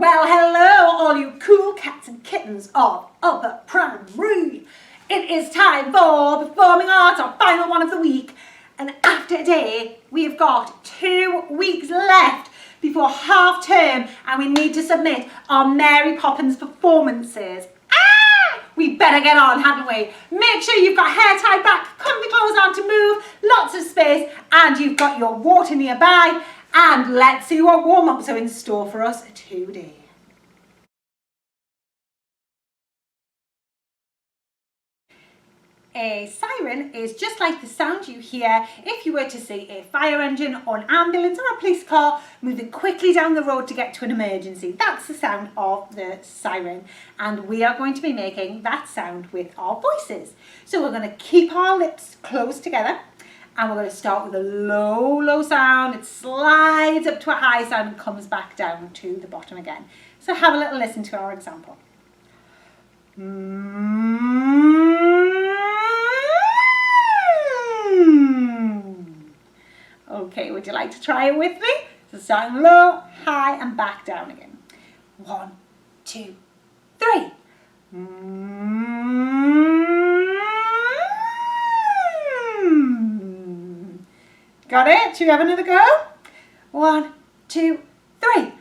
Well, hello, all you cool cats and kittens of upper primary. It is time for Performing Arts, our final one of the week. And after today, we've got 2 weeks left before half term and we need to submit our Mary Poppins performances. We better get on, hadn't we? Make sure you've got hair tied back, comfy clothes on to move, lots of space, and you've got your water nearby. And let's see what warm-ups are in store for us today. A siren is just like the sound you hear if you were to see a fire engine or an ambulance or a police car moving quickly down the road to get to an emergency. That's the sound of the siren, and we are going to be making that sound with our voices. So we're going to keep our lips closed together and we're going to start with a low sound. It slides up to a high sound and comes back down to the bottom again. So have a little listen to our example. Okay, would you like to try it with me? So starting low, high, and back down again. 1, 2, 3. Got it? Should we have another go? 1, 2, 3.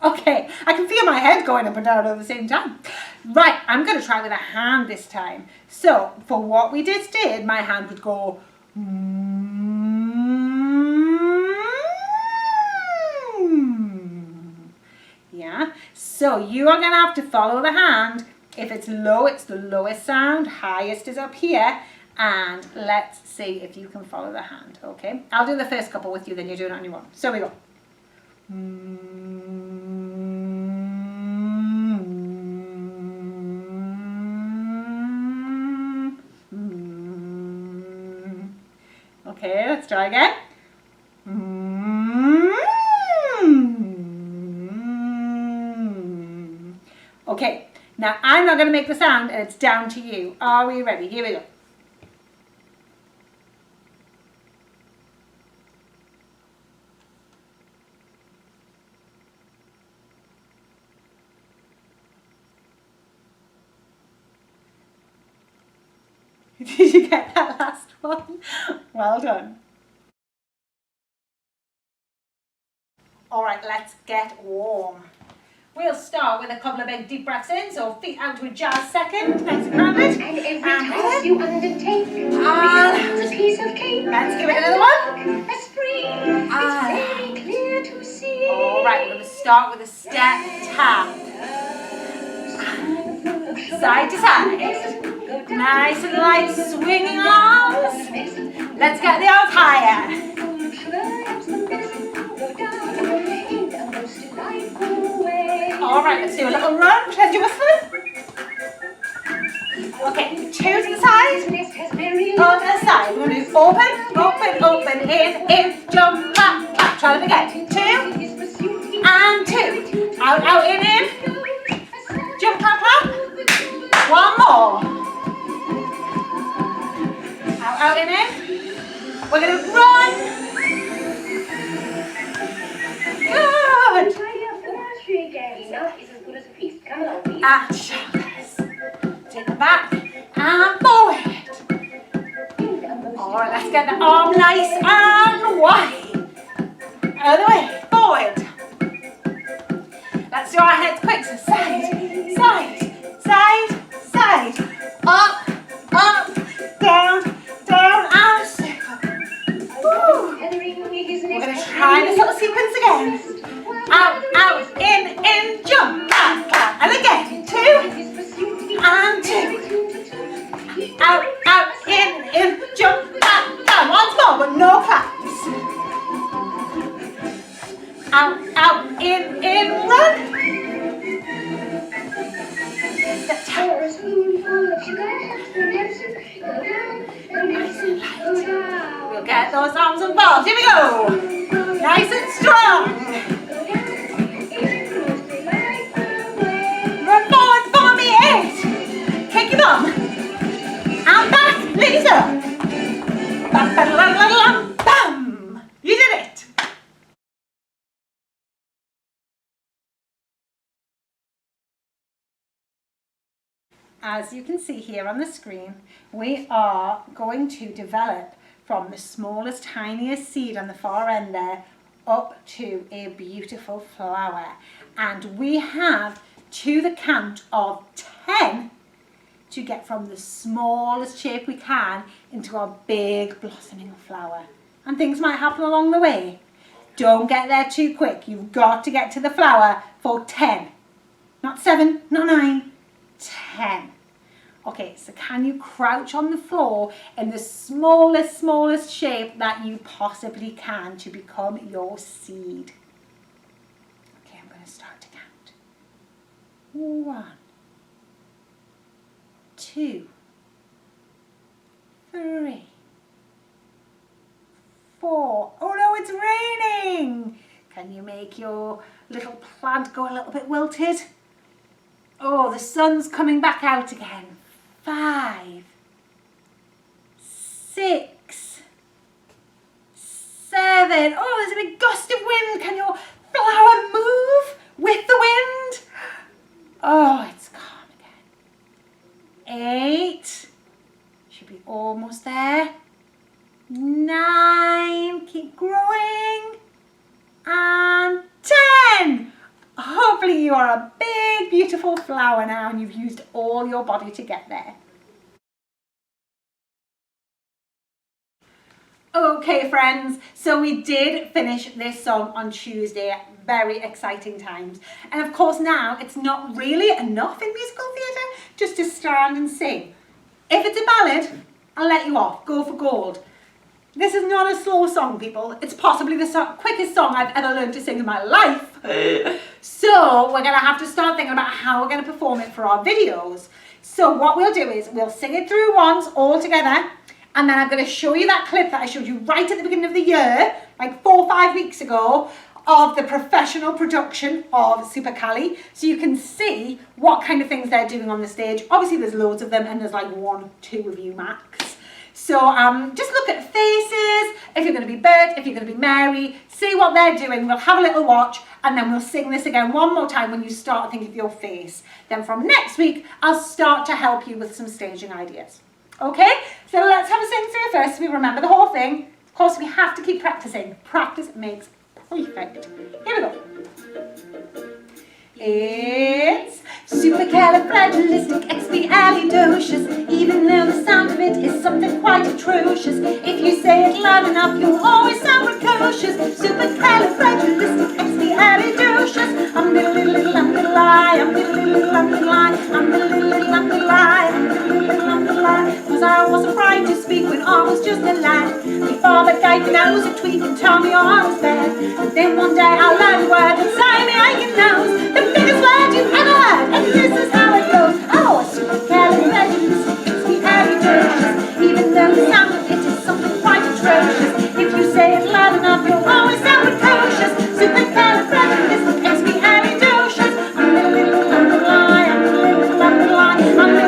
Okay, I can feel my head going up and down at the same time. Right, I'm going to try with a hand this time. So, for what we just did, my hand would go... Yeah, so you are going to have to follow the hand. If it's low, it's the lowest sound. Highest is up here. And let's see if you can follow the hand, okay? I'll do the first couple with you, then you do it on your own. So we go. Okay, let's try again. Okay, now I'm not going to make the sound and it's down to you. Are we ready? Here we go. Did you get that last one? Well done. Alright, let's get warm. We'll start with a couple of big deep breaths in, so feet out to a jazz second, nice and grounded. And every task you undertake becomes a piece of cake. Let's give it another one. A spring, it's very clear to see. Alright, we're going to start with a step tap. Side to side. Nice and light swinging arms. Let's get the arms higher. Alright, let's do a little run. Pretend you're whistling. Okay, 2 to the side. On the side. We're going to do open, in, jump, clap, clap. Try it again. 2 and 2. Out, in. Jump, clap, clap. 1 more. Out, in. We're going to run. Good. And shoulders. Take them back and forward. Alright, let's get the arm nice and wide. Other way, forward. Let's do our heads quick. So side, side, side, side. Up, down, and circle. Woo. We're going to try this little sequence again. Out, in, jump, clap, clap. And again, 2 and 2. Out, in, jump, clap, clap. Once more, but no claps. Out, in, run. Step down. Nice and light. We'll get those arms involved. Here we go. Nice and strong. Run forward for me, 8. Kick your bum. And back, Lisa. Bam! You did it! As you can see here on the screen, we are going to develop from the smallest, tiniest seed on the far end there up to a beautiful flower. And we have to the count of 10 to get from the smallest shape we can into our big blossoming flower. And things might happen along the way. Don't get there too quick. You've got to get to the flower for 10. Not 7, not 9, 10. Okay, so can you crouch on the floor in the smallest shape that you possibly can to become your seed? Okay, I'm going to start to count. 1, 2, 3, 4. Oh no, it's raining! Can you make your little plant go a little bit wilted? Oh, the sun's coming back out again. 5, 6, 7. Oh, there's a big gust of wind. Can your flower move with the wind? Oh, it's calm again. 8. Should be almost there. 9. Keep growing. And 10. Hopefully you are a big, beautiful flower now and you've used all your body to get there. Okay friends, so we did finish this song on Tuesday. Very exciting times. And of course now it's not really enough in musical theatre just to stand and sing. If it's a ballad, I'll let you off. Go for gold. This is not a slow song, people. It's possibly the quickest song I've ever learned to sing in my life. So we're going to have to start thinking about how we're going to perform it for our videos. So what we'll do is we'll sing it through once all together, and then I'm going to show you that clip that I showed you right at the beginning of the year, like 4 or 5 weeks ago, of the professional production of Super Cali, so you can see what kind of things they're doing on the stage. Obviously there's loads of them and there's like 1, 2 of you max. So just look at faces, if you're going to be Bert, if you're going to be Mary, see what they're doing. We'll have a little watch and then we'll sing this again one more time when you start thinking of your face. Then from next week, I'll start to help you with some staging ideas. Okay, so let's have a sing through first so we remember the whole thing. Of course, we have to keep practicing. Practice makes perfect. Here we go. It's supercalifragilisticexpialidocious, even though the sound of it is something quite atrocious. If you say it loud enough, you'll always sound precocious. Supercalifragilisticexpialidocious. I'm the little lie, I'm the little lie, I'm the little lie, I'm the little lie. 'Cause I was afraid to speak when I was just a lad. My father gave me nose a tweak and told me I was bad. And then one day I learned a word that saved me aching nose. The biggest word you've ever heard, and this is how it goes. Oh, supercalifragilisticexpialidocious, even though the sound of it is something quite atrocious. If you say it loud enough, you'll always sound precocious. Supercalifragilisticexpialidocious. I'm the little lie, I'm the little lie, I'm the little lie, I'm the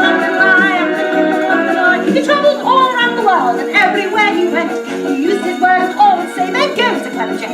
little lie. He travelled all around the world, and everywhere he went, he used his word and all would say, there goes a clever gent.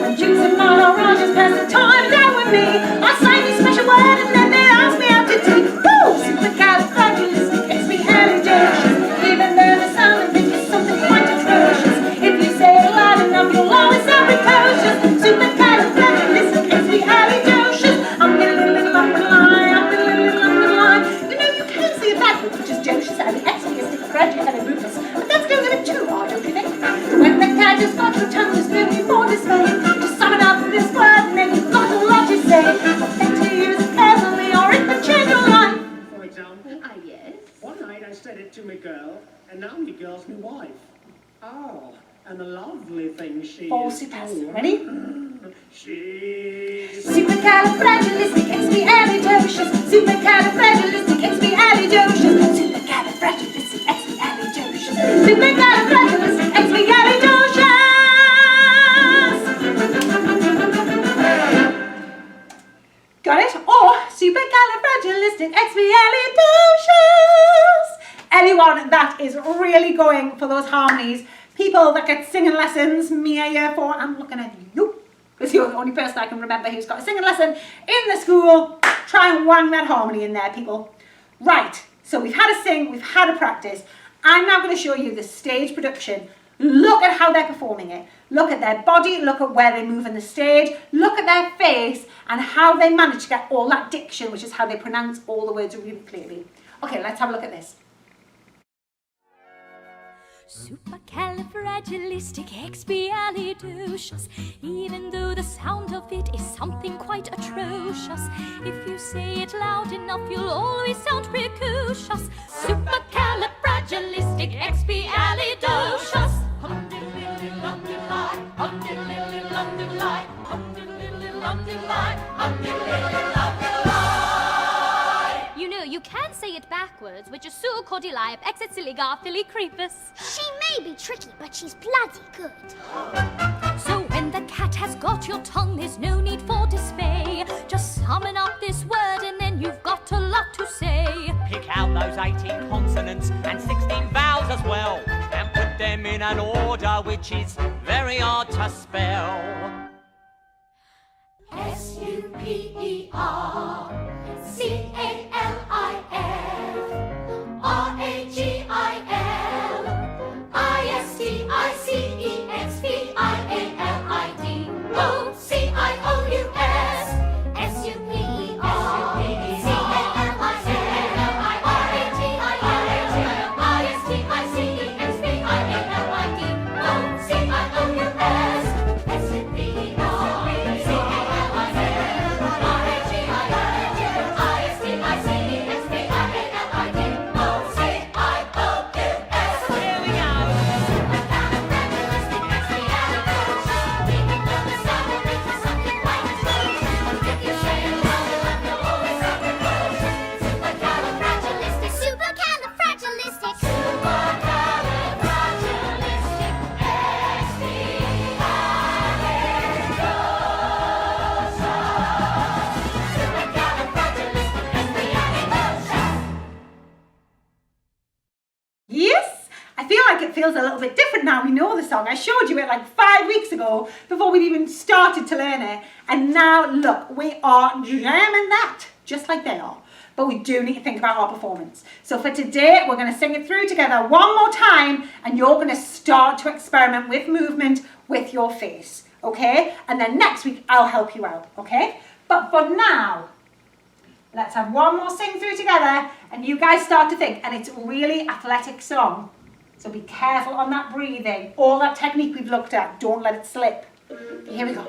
When Dukes and Maharajas passed the time down with me, I sang his special word and then they asked me out to tea. Woo! Supercalifragilisticexpialidocious, even though the sound of it is something quite atrocious. If you say it loud enough, you'll always sound precocious. Supercalifragilisticexpialidocious. I'm the little lie, I'm the little lie. You know, you can say it backwards, which is docious and expialisticfragilisticexpialidocious, but that's going a bit too hard, don't you think? When the cat has got your tongue, there's no need for dismay. Just sum it up in this word and then you've got a lot to say. But better use it carefully or it could change your life. For example, yes. one night I said it to my girl, and now my girl's my wife. Oh, and a lovely thing she False is. pass. too. Ready? She's Supercalifragilisticexpialidocious. Supercalifragilisticexpialidocious. Supercalifragilisticexpialidocious. Supercalifragilisticexpialidocious. Got it? Or supercalifragilisticexpialidocious. anyone that is really going for those harmonies, people that get singing lessons, me year 4, I'm looking at you, because you're the only person I can remember who's got a singing lesson in the school. Try and wang that harmony in there, people. Right, so we've had a sing, we've had a practice. I'm now going to show you the stage production. Look at how they're performing it. Look at their body, look at where they move on the stage, look at their face and how they manage to get all that diction, which is how they pronounce all the words really clearly. Okay, let's have a look at this. Supercalifragilisticexpialidocious, even though the sound of it is something quite atrocious. If you say it loud enough, you'll always sound precocious. Supercalifragilisticexpialidocious. You know, you can say it backwards, which is so cordyliop, exit silly garthily creepus. She may be tricky, but she's bloody good. So when the cat has got your tongue, there's no need for dismay. Just summon up this word and then you've got a lot to say. Pick out those 18 consonants and 16 vowels as well, and put them in an order which is very hard to spell. Yes, I feel like it feels a little bit different now we know the song. I showed you it like 5 weeks ago before we'd even started to learn it. And now look, we are jamming that just like they are. But we do need to think about our performance. So for today, we're going to sing it through together one more time and you're going to start to experiment with movement with your face, okay? And then next week, I'll help you out, okay? But for now, let's have one more sing through together and you guys start to think. And it's a really athletic song. So be careful on that breathing. All that technique we've looked at, don't let it slip. Here we go.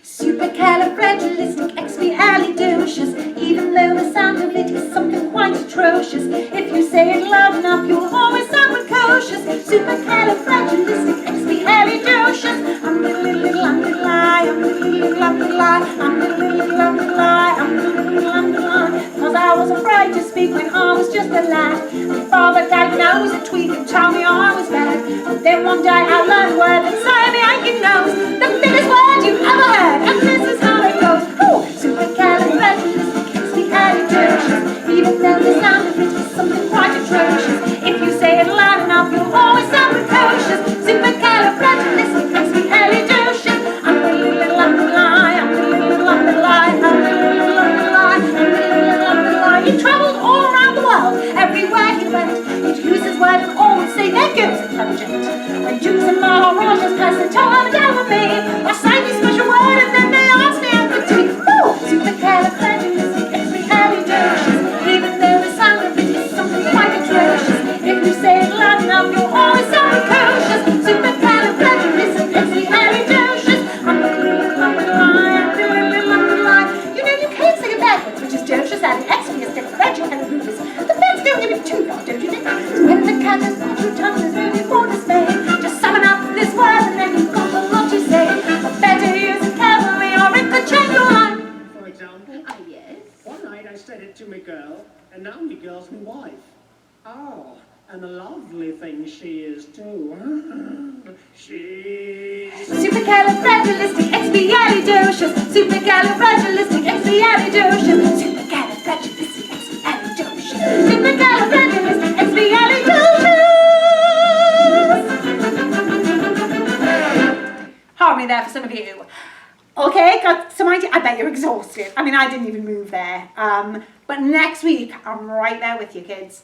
Supercalifragilisticexpialidocious, even though the sound of it is something quite atrocious. If you say it loud enough, you'll always sound precocious. Supercalifragilisticexpialidocious. I'm the little underlie, I'm the little underlie, I'm the little underlie, I'm the little underlie. Cause I was afraid to speak when I was just a lad. My father died when I was a tweak and told me I was bad. But then one day I learned a word inside me aching nose, the biggest word you've ever heard, and this is how it goes. Ooh, supercalifragilisticexpialidocious, even though the sound of it is something quite atrocious. If you say it loud enough, you'll always sound precocious. Supercalifragilisticexpialidocious. I'm the little underlie, I'm the little underlie, I'm the little underlie, I'm the little underlie. He travelled all around the world, everywhere he went. He'd use his word and all would say there goes intelligent. When dukes and maharajas passed the time down with me, I sang this special word and then they asked me out for tea. Woo! Supercalifragilisticexpialidocious, even though the sound of it is something quite atrocious. If you say it loud enough, you'll always sound precocious. Supercalifragilisticexpialidocious. I'm the little underlie, I'm the little underlie. You know you can't sing it backwards, which is docious and expialidocious. The fans don't give it too long, don't you think? So when the cat has got your tongue, there's no need for dismay. Just summon up this word and then you've got a lot to say. But better use it carefully or it could change your mind. For example, yes. one night I said it to my girl, and now my girl's my wife. Oh, and a lovely thing she is too. She's... Supercalifragilisticexpialidocious. Supercalifragilisticexpialidocious. Supercalifragilisticexpialidocious. Harmony there for some of you. Okay, got some idea. I bet you're exhausted. I mean, I didn't even move there. But next week, I'm right there with you, kids.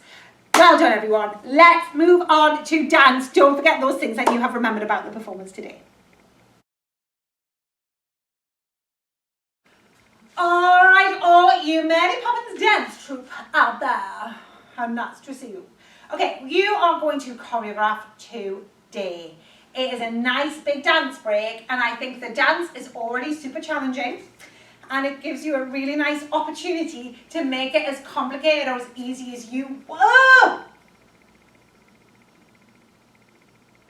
Well done, everyone. Let's move on to dance. Don't forget those things that you have remembered about the performance today. All right, all you Mary Poppins dance troupe out there. How nice to see you. Okay, you are going to choreograph today. It is a nice big dance break, and I think the dance is already super challenging, and it gives you a really nice opportunity to make it as complicated or as easy as you want.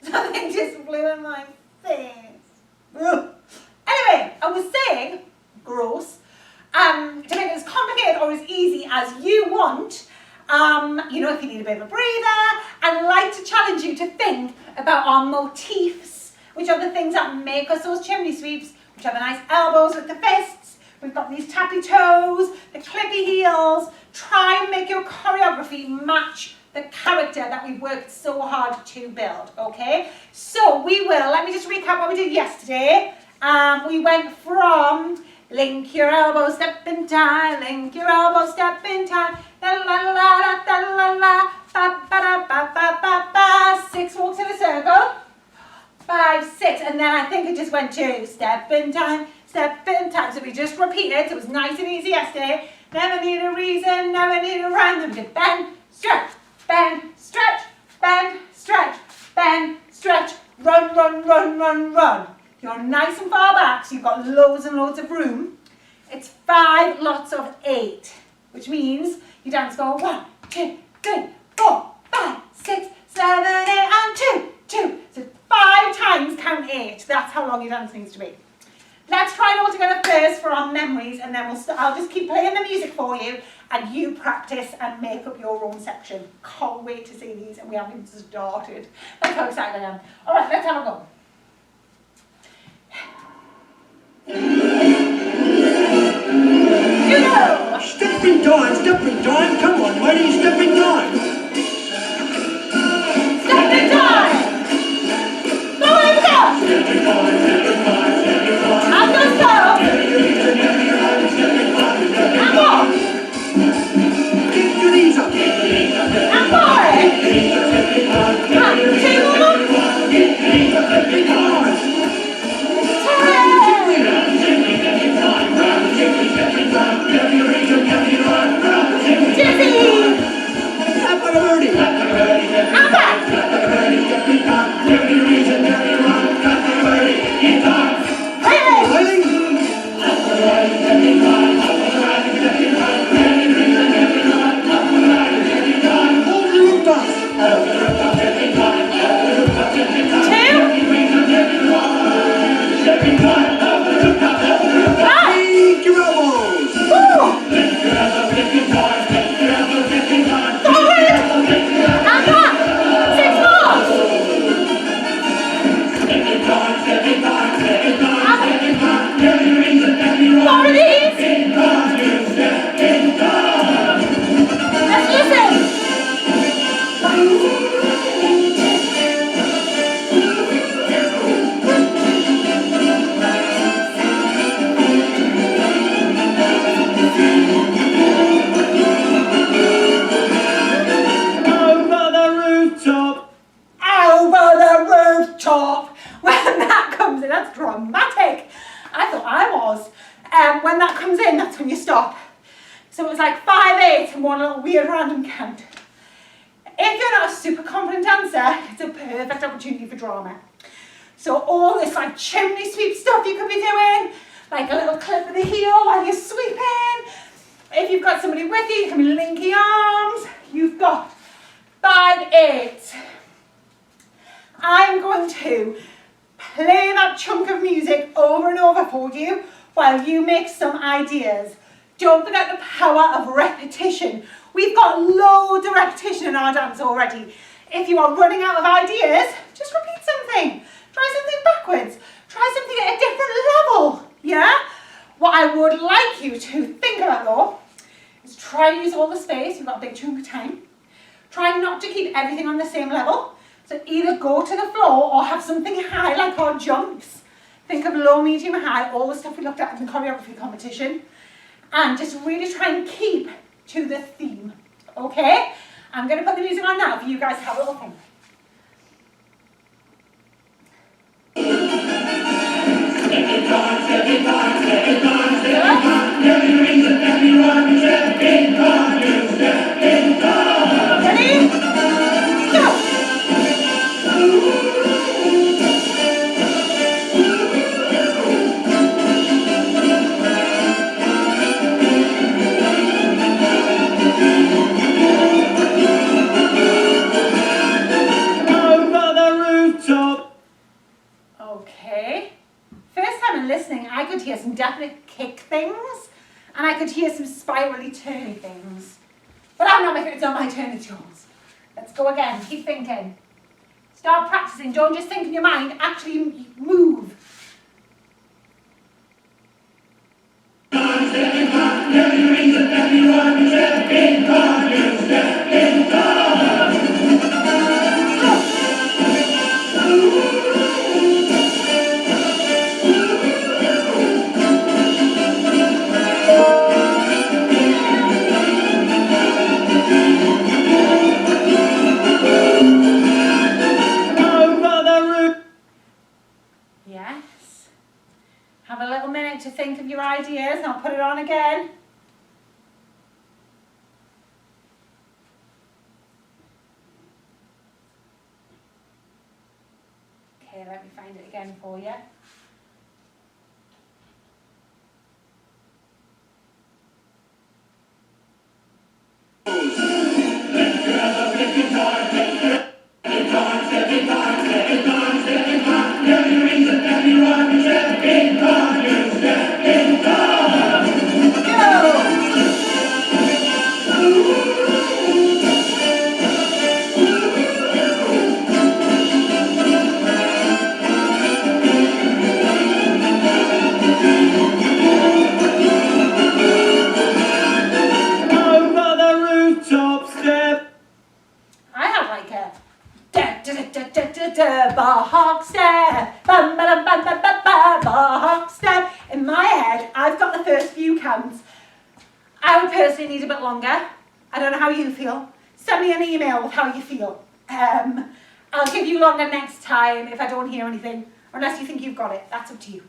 Something just flew in my face. Ugh. Anyway, I was saying, gross, to make it as complicated or as easy as you want. You know, if you need a bit of a breather, I'd like to challenge you to think about our motifs, which are the things that make us those chimney sweeps, which are the nice elbows with the fists. We've got these tappy toes, the clippy heels. Try and make your choreography match the character that we've worked so hard to build, okay? So we will, let me just recap what we did yesterday. We went from link your elbow, step in time, link your elbow, step in time, la la la la la la, ba ba da ba ba ba ba, 6 walks in a circle, 5, 6, and then I think it just went to step in time, so we just repeated, so it was nice and easy yesterday. Never need a reason, never need a rhyme, then we did bend, stretch, bend, stretch, bend, stretch, run, run, run, run, run. You're nice and far back, so you've got loads and loads of room. It's 5 lots of 8, which means you dance go 1, 2, 3, 4, 5, 6, 7, 8, and 2, 2. So 5 times count 8. That's how long your dance needs to be. Let's try it all together first for our memories, and then I'll just keep playing the music for you, and you practice and make up your own section. Can't wait to see these, and we haven't started. That's how excited I am. All right, let's have a go. You know! Stepping time, come on, ladies, stepping time. Stepping time! Go in, go! I'm gonna stop! And more! Keep your knees up. And more! And 2 more! Dizzy! How about a birdie? And back! When that comes in, that's when you stop. So it was like 5, 8 and one little weird random count. If you're not a super confident dancer, it's a perfect opportunity for drama. So all this like chimney sweep stuff you could be doing, like a little clip of the heel while you're sweeping. If you've got somebody with you, you can be linking arms. You've got 5, 8. I'm going to play that chunk of music over and over for you while you make some ideas. Don't forget the power of repetition. We've got loads of repetition in our dance already. If you are running out of ideas, just repeat something. Try something backwards. Try something at a different level, yeah? What I would like you to think about though is try and use all the space. You've got a big chunk of time. Try not to keep everything on the same level. So either go to the floor or have something high like our jumps. Think of low, medium, high, all the stuff we looked at in the choreography competition. And just really try and keep to the theme. Okay? I'm going to put the music on now for you guys to have a little think. Ready? Go! Over the rooftop. Okay. First time in listening, I could hear some definite kick things, and I could hear some spirally turny things. But it's not my turn, it's yours. Let's go again. Keep thinking. Start practicing. Don't just think in your mind. Actually move. Yes. Have a little minute to think of your ideas and I'll put it on again. Okay, let me find it again for you. Bahawk step, bum ba dum bum ba ba ba, Bahawk step. In my head, I've got the first few counts. I would personally need a bit longer. I don't know how you feel. Send me an email with how you feel. I'll give you longer next time if I don't hear anything, unless you think you've got it. That's up to you.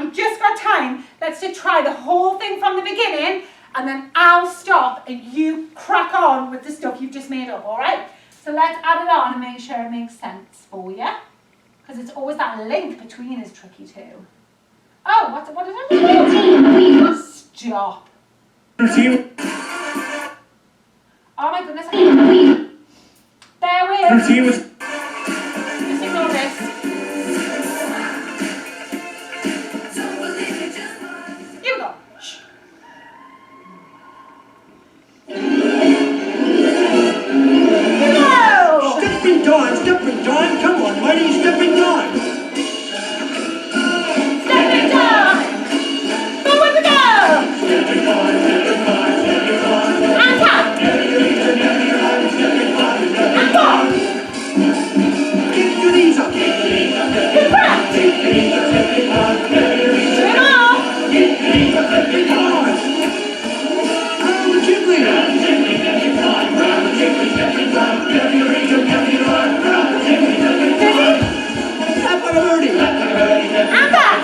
We've just got time. Let's just try the whole thing from the beginning, and then I'll stop and you crack on with the stuff you've just made up, all right? So let's add it on and make sure it makes sense for you. Because it's always that link between is tricky too. Oh, what is it? Stop. Oh my goodness. Bear with. Just ignore this. Here we go. Shh. Stepping Dawn, come on, mighty Stepping Dawn. Stepping Dawn. Forward we go. Stepping Dawn, Stepping Dawn, Stepping Dawn. And up. And walk. Kick your knees up. Good breath. Do it all. Stepping Dawn. Round the chimney. Round the chimney, Stepping Dawn. And back.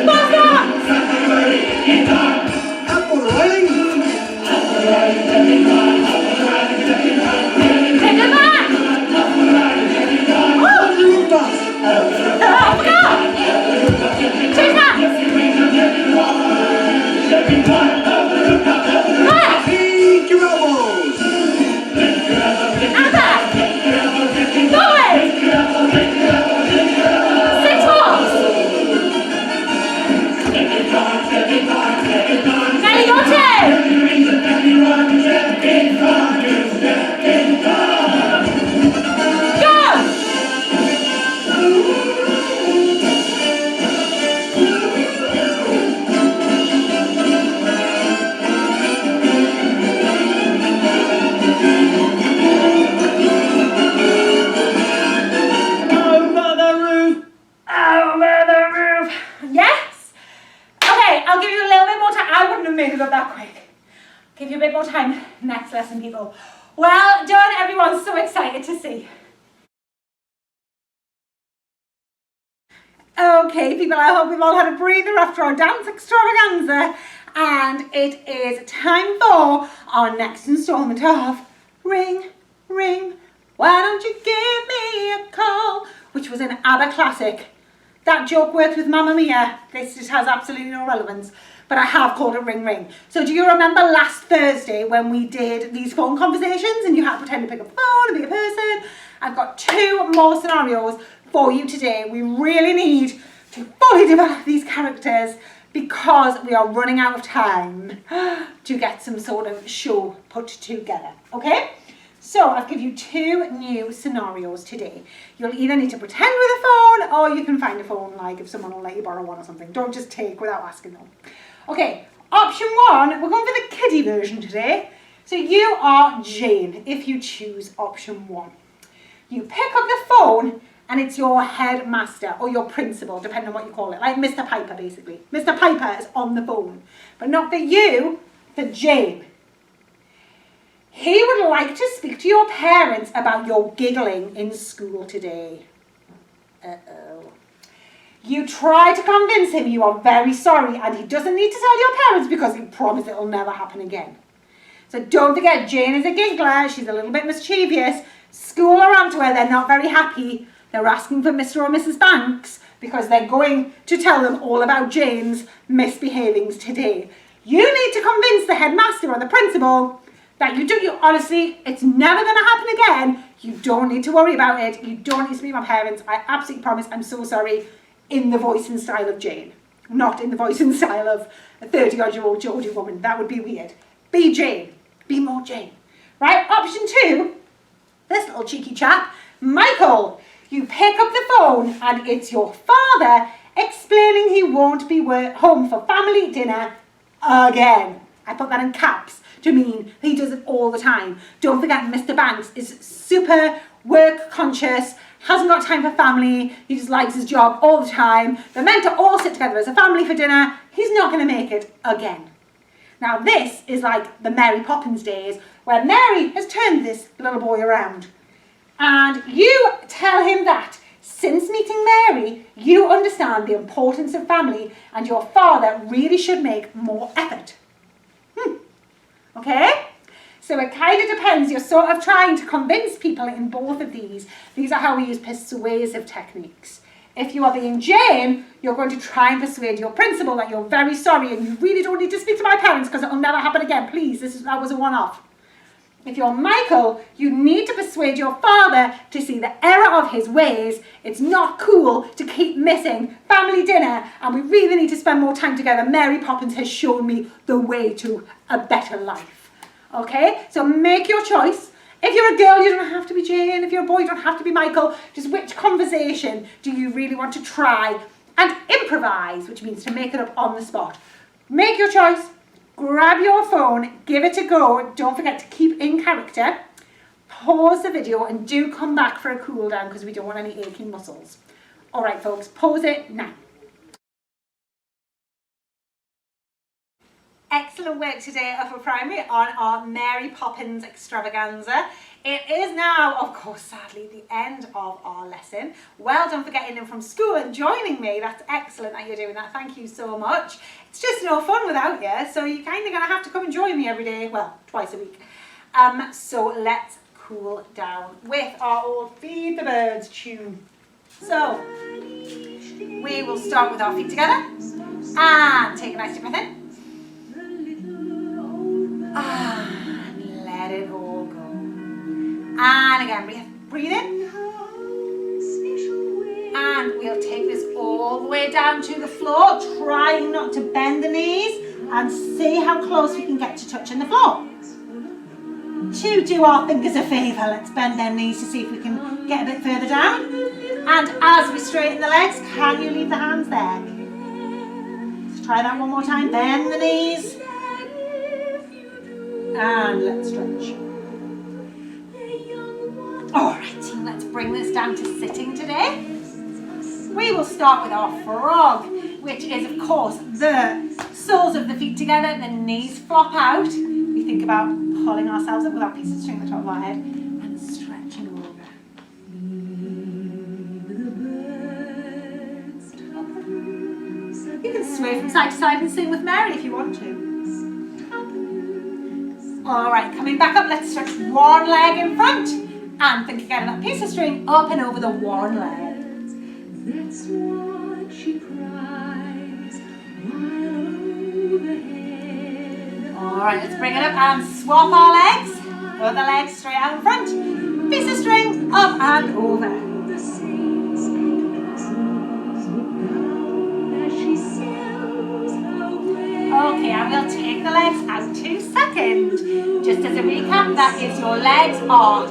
Both arms. Up on the railing. Take it back. On the rooftops. Off we go. Two taps. Back. Feed your elbows. And back. Forward. 6 walks. Now you go 2. next lesson, people. Well done, everyone's so excited to see. Okay, people, I hope we've all had a breather after our dance extravaganza. And it is time for our next instalment of Ring, Ring, Why Don't You Give Me a Call? Which was an ABBA classic. That joke worked with Mamma Mia. This just has absolutely no relevance. But I have called it Ring Ring. So do you remember last Thursday when we did these phone conversations and you had to pretend to pick up the phone and be a person? I've got 2 more scenarios for you today. We really need to fully develop these characters because we are running out of time to get some sort of show put together, okay? So I've given you 2 new scenarios today. You'll either need to pretend with a phone or you can find a phone, like if someone will let you borrow one or something. Don't just take without asking them. Okay, option 1, we're going for the kiddie version today. So you are Jane if you choose option 1. You pick up the phone and it's your headmaster or your principal, depending on what you call it, like Mr. Piper basically. Mr. Piper is on the phone, but not for you, for Jane. He would like to speak to your parents about your giggling in school today. Uh-oh. You try to convince him you are very sorry and he doesn't need to tell your parents because he promised it'll never happen again. So don't forget, Jane is a giggler, she's a little bit mischievous. School are onto her, they're not very happy. They're asking for Mr. or Mrs. Banks because they're going to tell them all about Jane's misbehavings today. You need to convince the headmaster or the principal that honestly, it's never going to happen again. You don't need to worry about it. You don't need to speak to my parents. I absolutely promise, I'm so sorry, in the voice and style of Jane. Not in the voice and style of a 30-odd-year-old Geordie woman. That would be weird. Be Jane. Be more Jane. Right, option 2, this little cheeky chap, Michael. You pick up the phone and it's your father explaining he won't be home for family dinner again. I put that in caps to mean he does it all the time. Don't forget, Mr. Banks is super work conscious, hasn't got time for family, he just likes his job all the time. They're meant to all sit together as a family for dinner. He's not going to make it again. Now this is like the Mary Poppins days where Mary has turned this little boy around. And you tell him that since meeting Mary, you understand the importance of family and your father really should make more effort. Okay? So it kind of depends. You're sort of trying to convince people in both of these. These are how we use persuasive techniques. If you are being Jane, you're going to try and persuade your principal that you're very sorry and you really don't need to speak to my parents because it'll never happen again. Please, that was a one-off. If you're Michael, you need to persuade your father to see the error of his ways. It's not cool to keep missing family dinner and we really need to spend more time together. Mary Poppins has shown me the way to a better life. Okay, so make your choice. If you're a girl, you don't have to be Jane. If you're a boy, you don't have to be Michael. Just which conversation do you really want to try and improvise, which means to make it up on the spot. Make your choice. Grab your phone, give it a go. Don't forget to keep in character. Pause the video and do come back for a cool down because we don't want any aching muscles. All right, folks, pause it now. Excellent work today, Upper Primary, on our Mary Poppins extravaganza. It is now, of course, sadly, the end of our lesson. Well done for getting in from school and joining me. That's excellent that you're doing that. Thank you so much. It's just no fun without you, so you're kind of going to have to come and join me every day. Well, twice a week. So let's cool down with our old Feed the Birds tune. So, we will start with our feet together. And take a nice deep breath in. And let it all go. And again, breathe in. And we'll take this all the way down to the floor, trying not to bend the knees, and see how close we can get to touching the floor. To do our fingers a favour, let's bend them knees to see if we can get a bit further down. And as we straighten the legs, can you leave the hands there? Let's try that one more time. Bend the knees. And let's stretch. Alrighty, let's bring this down to sitting today. We will start with our frog, which is of course the soles of the feet together, the knees flop out. We think about pulling ourselves up with our piece of string at the top of our head and stretching over. You can sway from side to side and sing with Mary if you want to. Alright, coming back up, let's stretch one leg in front and think again of that piece of string up and over the one leg. That's what she cries while overhead. Alright, let's bring it up and swap our legs. Other legs straight out in front. Piece of string up and over. The saints and apostles look down as she sails her way. Okay, and we'll take the legs out 2 seconds. Just as a recap, that is your legs are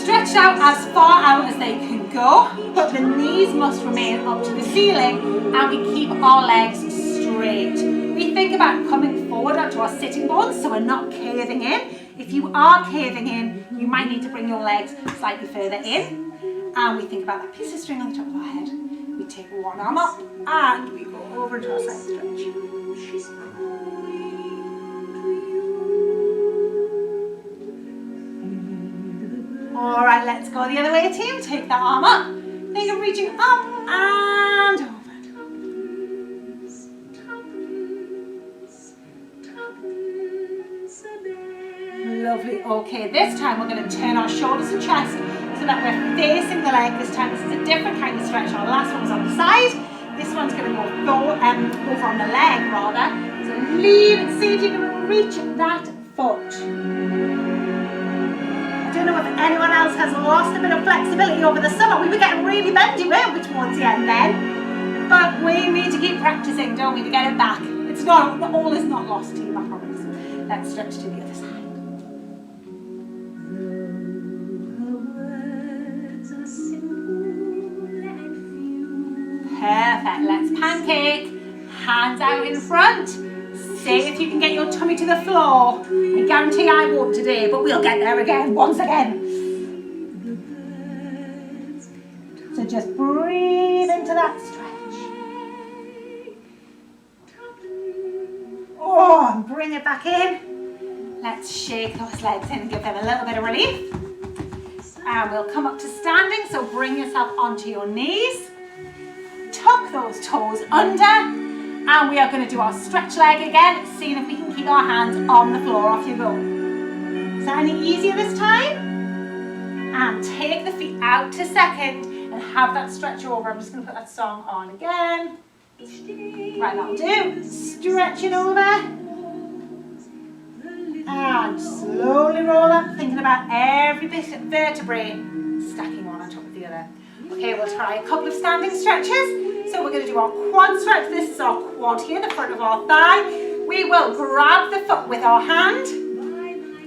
stretched out as far out as they can go, but the knees must remain up to the ceiling and we keep our legs straight. We think about coming forward onto our sitting bones so we're not caving in. If you are caving in, you might need to bring your legs slightly further in. And we think about that piece of string on the top of our head. We take one arm up and we go over into our side stretch. She's Alright, let's go the other way, team. Take that arm up. Think of reaching up and over. Lovely. Okay, this time we're going to turn our shoulders and chest so that we're facing the leg this time. This is a different kind of stretch. Our last one was on the side. This one's going to go over on the leg rather. So lean and see if you can reach that foot. I don't know if anyone else has lost a bit of flexibility over the summer. We were getting really bendy, weren't we, towards the end then? But we need to keep practicing, don't we, to get it back. It's not, all is not lost, team, I promise. Let's stretch to the other side. Perfect, let's pancake, hands out in front. See if you can get your tummy to the floor. I guarantee I won't today, but we'll get there again, once again. So just breathe into that stretch. Oh, and bring it back in. Let's shake those legs in and give them a little bit of relief. And we'll come up to standing, so bring yourself onto your knees. Tuck those toes under, and we are going to do our stretch leg again, seeing if we can keep our hands on the floor. Off you go. Is that any easier this time? And take the feet out to second and have that stretch over. I'm just going to put that song on again. Right, that'll do. Stretching over. And slowly roll up, thinking about every bit of vertebrae stacking one on top of the other. Okay, we'll try a couple of standing stretches. So we're going to do our quad stretch. This is our quad here, the front of our thigh. We will grab the foot with our hand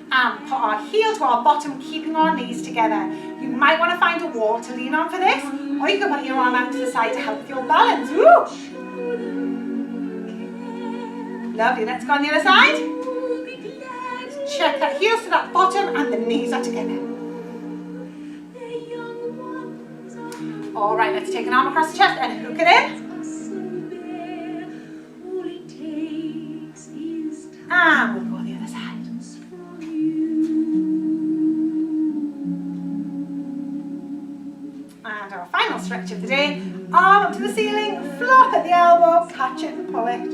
and put our heel to our bottom, keeping our knees together. You might want to find a wall to lean on for this, or you can put your arm out to the side to help with your balance. Woo! Lovely, let's go on the other side. Check that heels to that bottom and the knees are together. Alright, let's take an arm across the chest and hook it in. And we'll go on the other side. And our final stretch of the day, arm up to the ceiling, flop at the elbow, catch it and pull it.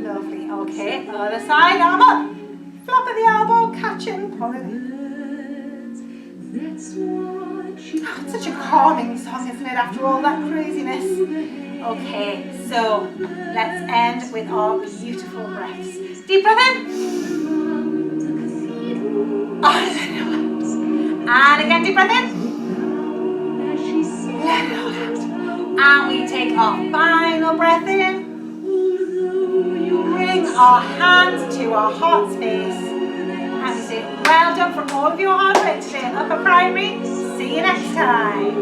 Lovely, okay, other side, arm up. Flop at the elbow, catch it and pull it. Oh, it's such a calming song, isn't it, after all that craziness? Okay, so let's end with our beautiful breaths. Deep breath in. And again, deep breath in. Let it all out. And we take our final breath in. Bring our hands to our heart space and we say, well done for all of your hard work today in upper primary. See you next time.